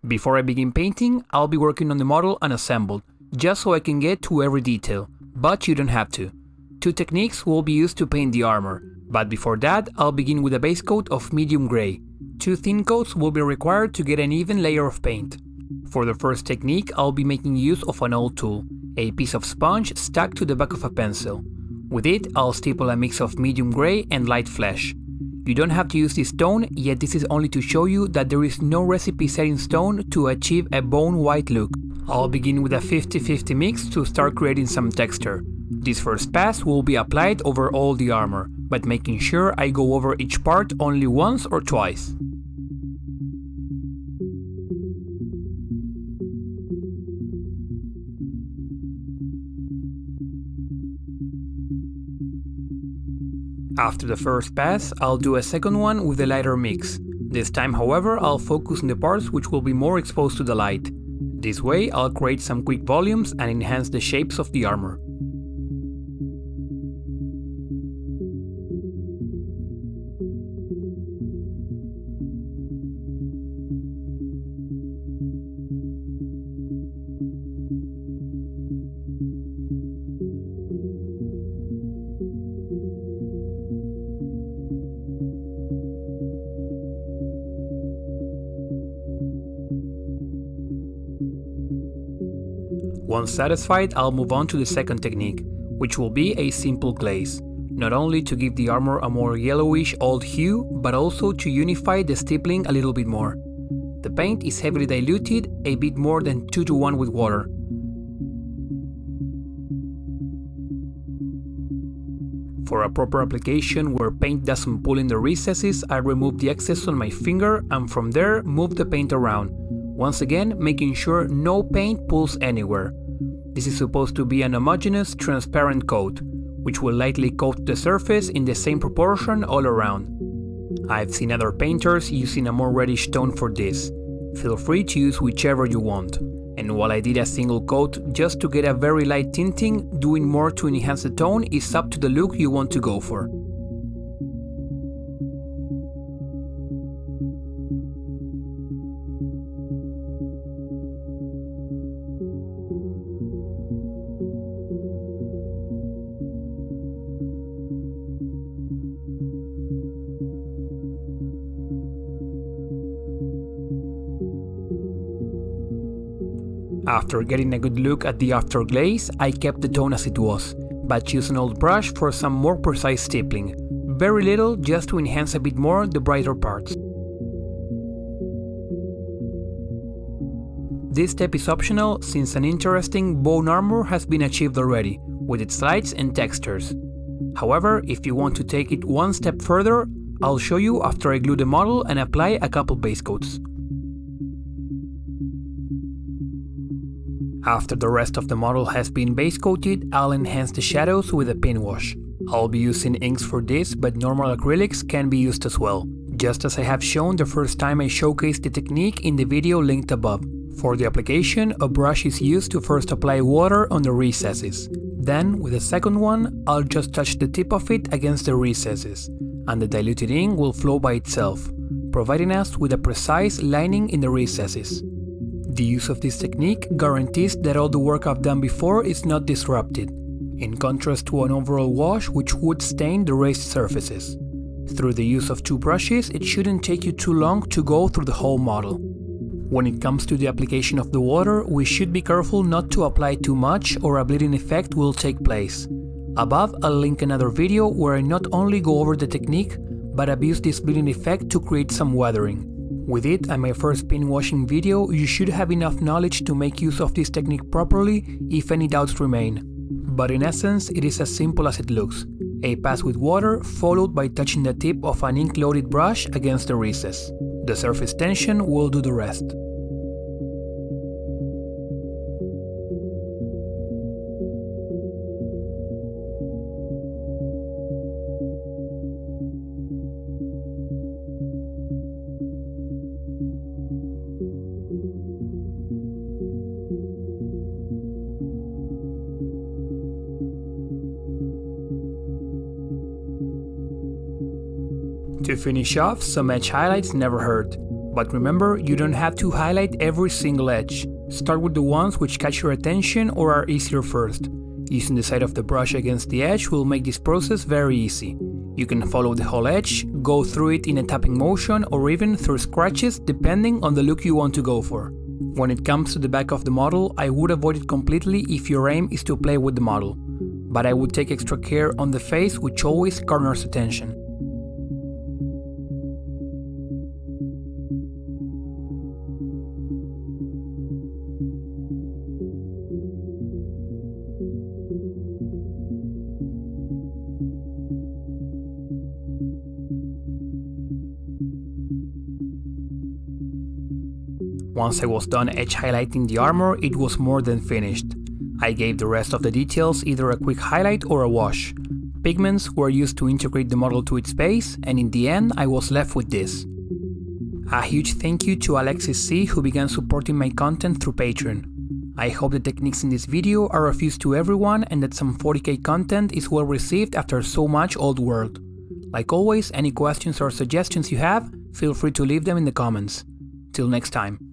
Before I begin painting, I'll be working on the model unassembled, just so I can get to every detail, but you don't have to. 2 techniques will be used to paint the armor, but before that I'll begin with a base coat of medium grey. 2 thin coats will be required to get an even layer of paint. For the first technique I'll be making use of an old tool, a piece of sponge stuck to the back of a pencil. With it I'll stipple a mix of medium grey and light flesh. You don't have to use this tone, yet this is only to show you that there is no recipe set in stone to achieve a bone white look. I'll begin with a 50-50 mix to start creating some texture. This first pass will be applied over all the armor, but making sure I go over each part only once or twice. After the first pass, I'll do a second one with a lighter mix. This time, however, I'll focus on the parts which will be more exposed to the light. This way, I'll create some quick volumes and enhance the shapes of the armor. Once satisfied, I'll move on to the second technique, which will be a simple glaze, not only to give the armor a more yellowish old hue, but also to unify the stippling a little bit more. The paint is heavily diluted, a bit more than 2:1 with water. For a proper application where paint doesn't pull in the recesses, I remove the excess on my finger and from there move the paint around, once again making sure no paint pulls anywhere. This is supposed to be an homogeneous, transparent coat, which will lightly coat the surface in the same proportion all around. I've seen other painters using a more reddish tone for this. Feel free to use whichever you want. And while I did a single coat just to get a very light tinting, doing more to enhance the tone is up to the look you want to go for. After getting a good look at the afterglaze, I kept the tone as it was, but used an old brush for some more precise stippling. Very little, just to enhance a bit more the brighter parts. This step is optional since an interesting bone armor has been achieved already, with its lights and textures. However, if you want to take it one step further, I'll show you after I glue the model and apply a couple base coats. After the rest of the model has been base coated, I'll enhance the shadows with a pin wash. I'll be using inks for this, but normal acrylics can be used as well, just as I have shown the first time I showcased the technique in the video linked above. For the application, a brush is used to first apply water on the recesses. Then, with the second one, I'll just touch the tip of it against the recesses, and the diluted ink will flow by itself, providing us with a precise lining in the recesses. The use of this technique guarantees that all the work I've done before is not disrupted, in contrast to an overall wash which would stain the raised surfaces. Through the use of 2 brushes, it shouldn't take you too long to go through the whole model. When it comes to the application of the water, we should be careful not to apply too much or a bleeding effect will take place. Above, I'll link another video where I not only go over the technique, but abuse this bleeding effect to create some weathering. With it and my first pin washing video, you should have enough knowledge to make use of this technique properly if any doubts remain. But in essence, it is as simple as it looks. A pass with water followed by touching the tip of an ink-loaded brush against the recess. The surface tension will do the rest. To finish off, some edge highlights never hurt, But remember, you don't have to highlight every single edge. Start with the ones which catch your attention or are easier first. Using the side of the brush against the edge will make this process very easy. You can follow the whole edge, go through it in a tapping motion or even through scratches depending on the look you want to go for. When it comes to the back of the model, I would avoid it completely if your aim is to play with the model. But I would take extra care on the face, which always garners attention. Once I was done edge highlighting the armor, it was more than finished. I gave the rest of the details either a quick highlight or a wash. Pigments were used to integrate the model to its base, and in the end I was left with this. A huge thank you to Alexis C, who began supporting my content through Patreon. I hope the techniques in this video are of use to everyone and that some 40k content is well received after so much old world. Like always, any questions or suggestions you have, feel free to leave them in the comments. Till next time.